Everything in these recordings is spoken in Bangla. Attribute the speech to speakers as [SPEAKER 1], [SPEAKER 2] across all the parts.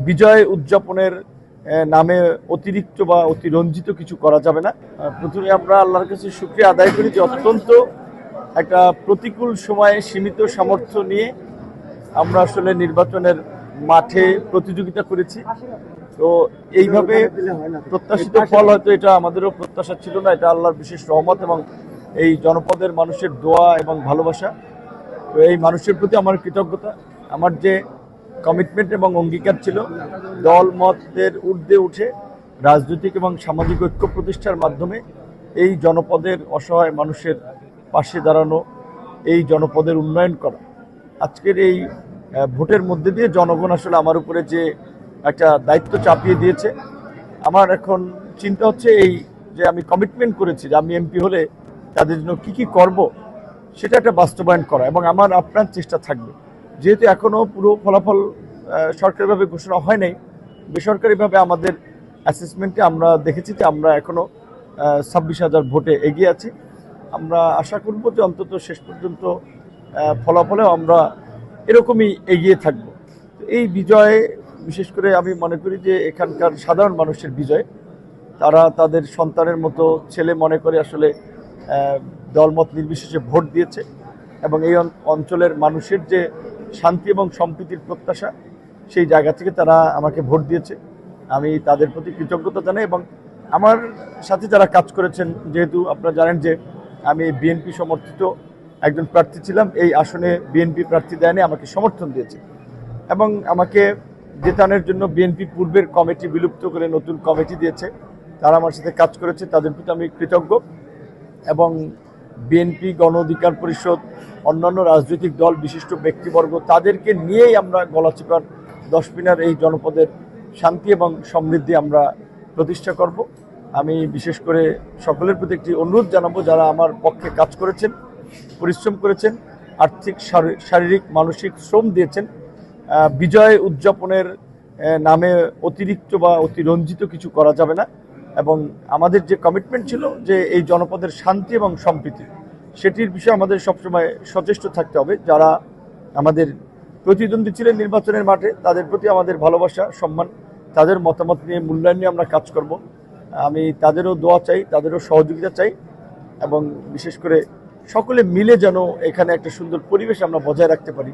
[SPEAKER 1] বিজয় উদযাপনের নামে অতিরিক্ত বা অতিরঞ্জিত কিছু করা যাবে না। প্রথমে আমরা আল্লাহর কাছে শুকরিয়া আদায় করি যে অত্যন্ত একটা প্রতিকূল সময়ে সীমিত সামর্থ্য নিয়ে আমরা আসলে নির্বাচনের মাঠে প্রতিযোগিতা করেছি। তো এইভাবে প্রত্যাশিত ফল হয়তো এটা আমাদেরও প্রত্যাশা ছিল না, এটা আল্লাহর বিশেষ রহমত এবং এই জনপদের মানুষের দোয়া এবং ভালোবাসা। তো এই মানুষের প্রতি আমার কৃতজ্ঞতা। আমার যে কমিটমেন্ট এবং অঙ্গীকার ছিল দল মতের ঊর্ধ্বে উঠে রাজনৈতিক এবং সামাজিক ঐক্য প্রতিষ্ঠার মাধ্যমে এই জনপদের অসহায় মানুষের পাশে দাঁড়ানো, এই জনপদের উন্নয়ন করা। আজকের এই ভোটের মধ্যে দিয়ে জনগণ আসলে আমার উপরে যে একটা দায়িত্ব চাপিয়ে দিয়েছে, আমার এখন চিন্তা হচ্ছে এই যে আমি কমিটমেন্ট করেছি যে আমি এমপি হলে তাদের জন্য কি করব সেটা একটা বাস্তবায়ন করা এবং আমার আপ্রাণ চেষ্টা থাকবে। যেহেতু এখনও পুরো ফলাফল সরকারিভাবে ঘোষণা হয় নাই, বেসরকারিভাবে আমাদের অ্যাসেসমেন্টে আমরা দেখেছি যে আমরা এখনও 26,000 ভোটে এগিয়ে আছি। আমরা আশা করব যে অন্তত শেষ পর্যন্ত ফলাফলেও আমরা এরকমই এগিয়ে থাকব। এই বিজয়ে বিশেষ করে আমি মনে করি যে এখানকার সাধারণ মানুষের বিজয়। তারা তাদের সন্তানের মতো ছেলে মনে করে আসলে দলমত নির্বিশেষে ভোট দিয়েছে এবং এই অঞ্চলের মানুষের যে শান্তি এবং সম্প্রীতির প্রত্যাশা, সেই জায়গা থেকে তারা আমাকে ভোট দিয়েছে। আমি তাদের প্রতি কৃতজ্ঞতা জানাই এবং আমার সাথে যারা কাজ করেছেন, যেহেতু আপনারা জানেন যে আমি বিএনপি সমর্থিত একজন প্রার্থী ছিলাম, এই আসনে বিএনপি প্রার্থী দেয়নি, আমাকে সমর্থন দিয়েছে এবং আমাকে জেতানোর জন্য বিএনপি পূর্বের কমিটি বিলুপ্ত করে নতুন কমিটি দিয়েছে। তারা আমার সাথে কাজ করেছে, তাদের প্রতি আমি কৃতজ্ঞ। এবং বিএনপি, গণ অধিকার পরিষদ, অন্যান্য রাজনৈতিক দল, বিশিষ্ট ব্যক্তিবর্গ, তাদেরকে নিয়েই আমরা গলাচিপার দশপিনার এই জনপদের শান্তি এবং সমৃদ্ধি আমরা প্রতিষ্ঠা করব। আমি বিশেষ করে সকলের প্রতি একটি অনুরোধ জানাবো, যারা আমার পক্ষে কাজ করেছেন, পরিশ্রম করেছেন, আর্থিক, শারীরিক, মানসিক শ্রম দিয়েছেন, বিজয় উদযাপনের নামে অতিরিক্ত বা অতিরঞ্জিত কিছু করা যাবে না এবং আমাদের যে কমিটমেন্ট ছিল যে এই জনপদের শান্তি এবং সম্প্রীতি, সেটির বিষয়ে আমাদের সবসময় সচেষ্ট থাকতে হবে। যারা আমাদের প্রতিদ্বন্দ্বী ছিলেন নির্বাচনের মাঠে, তাদের প্রতি আমাদের ভালোবাসা, সম্মান, তাদের মতামত নিয়ে, মূল্যায়ন নিয়ে আমরা কাজ করব। আমি তাদেরও দোয়া চাই, তাদেরও সহযোগিতা চাই এবং বিশেষ করে সকলে মিলে যেন এখানে একটা সুন্দর পরিবেশ আমরা বজায় রাখতে পারি,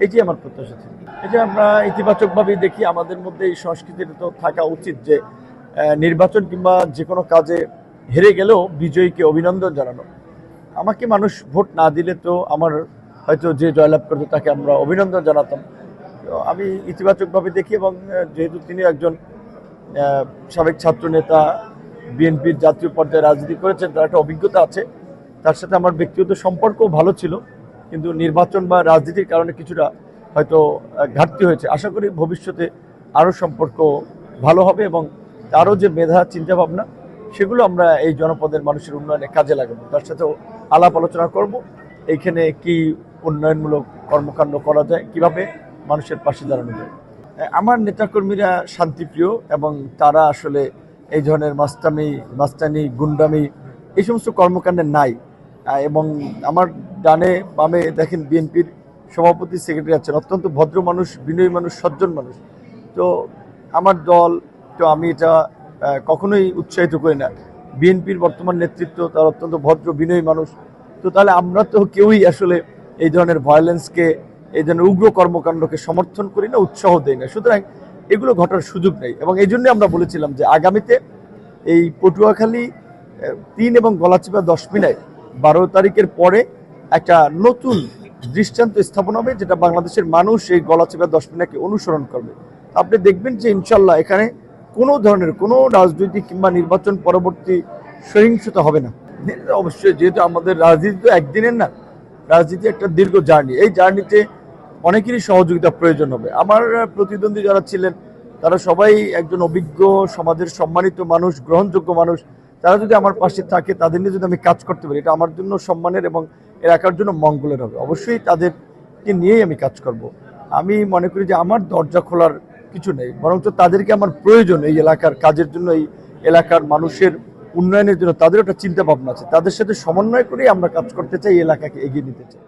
[SPEAKER 1] এটি আমার প্রত্যাশা ছিল। এটা আমরা ইতিবাচকভাবেই দেখি। আমাদের মধ্যে এই সংস্কৃতিটা তো থাকা উচিত যে নির্বাচন কিংবা যে কোনো কাজে হেরে গেলেও বিজয়ীকে অভিনন্দন জানানো। আমাকে মানুষ ভোট না দিলে তো আমার হয়তো যে জয়লাভ করতো তাকে আমরা অভিনন্দন জানাতাম। তো আমি ইতিবাচকভাবে দেখি এবং যেহেতু তিনি একজন সাবেক ছাত্র নেতা, বিএনপির জাতীয় পর্যায়ে রাজনীতি করেছেন, তার একটা অভিজ্ঞতা আছে, তার সাথে আমার ব্যক্তিগত সম্পর্কও ভালো ছিল, কিন্তু নির্বাচন বা রাজনীতির কারণে কিছুটা হয়তো ঘাটতি হয়েছে। আশা করি ভবিষ্যতে আরও সম্পর্ক ভালো হবে এবং তারও যে মেধা, চিন্তাভাবনা, সেগুলো আমরা এই জনপদের মানুষের উন্নয়নে কাজে লাগাবো। তার সাথেও আলাপ আলোচনা করব, এইখানে কি উন্নয়নমূলক কর্মকাণ্ড করা যায়, কিভাবে মানুষের পাশে দাঁড়ানো যায়। আমার নেতাকর্মীরা শান্তিপ্রিয় এবং তারা আসলে এই ধরনের মাস্তানি, গুন্ডামি, এই সমস্ত কর্মকাণ্ডে নাই। এবং আমার ডানে বামে দেখেন বিএনপির সভাপতি, সেক্রেটারি আছেন, অত্যন্ত ভদ্র মানুষ, বিনয়ী মানুষ, সজ্জন মানুষ। তো আমার দল, তো আমি এটা কখনোই উৎসাহিত করি না। বিএনপির বর্তমান নেতৃত্ব তার অত্যন্ত ভদ্র, বিনয়ী মানুষ। তো তাহলে আমরা তো কেউই আসলে এই ধরনের ভায়োলেন্সকে, এই ধরনের উগ্র কর্মকাণ্ডকে সমর্থন করি না, উৎসাহ দেই না। সুতরাং এগুলো ঘটার সুযোগ নেই এবং এই জন্যই আমরা বলেছিলাম যে আগামীতে এই পটুয়াখালী 3 এবং গলাচিপা দশপিনায় 12 তারিখের পরে একটা নতুন দৃষ্টান্ত স্থাপন হবে, যেটা বাংলাদেশের মানুষ এই গলাচিপা দশপিনাকে অনুসরণ করবে। আপনি দেখবেন যে ইনশাল্লাহ এখানে কোনো ধরনের কোনো রাজনৈতিক কিংবা নির্বাচন পরবর্তী সহিংসতা হবে না। অবশ্যই, যেহেতু আমাদের রাজনীতি তো একদিনের না, রাজনীতি একটা দীর্ঘ জার্নি। এই জার্নিতে অনেকেরই সহযোগিতা প্রয়োজন হবে। আমার প্রতিদ্বন্দ্বী যারা ছিলেন তারা সবাই একজন অভিজ্ঞ, সমাজের সম্মানিত মানুষ, গ্রহণযোগ্য মানুষ। তারা যদি আমার পাশে থাকে, তাদের নিয়ে যদি আমি কাজ করতে পারি, এটা আমার জন্য সম্মানের এবং এলাকার জন্য মঙ্গলের হবে। অবশ্যই তাদেরকে নিয়েই আমি কাজ করব। আমি মনে করি যে আমার দরজা খোলার কিছু নেই, বরঞ্চ তাদেরকে আমার প্রয়োজন এই এলাকার কাজের জন্য, এই এলাকার মানুষের উন্নয়নের জন্য। তাদের একটা চিন্তা ভাবনা আছে, তাদের সাথে সমন্বয় করেই আমরা কাজ করতে চাই, এই এলাকাকে এগিয়ে নিতে চাই।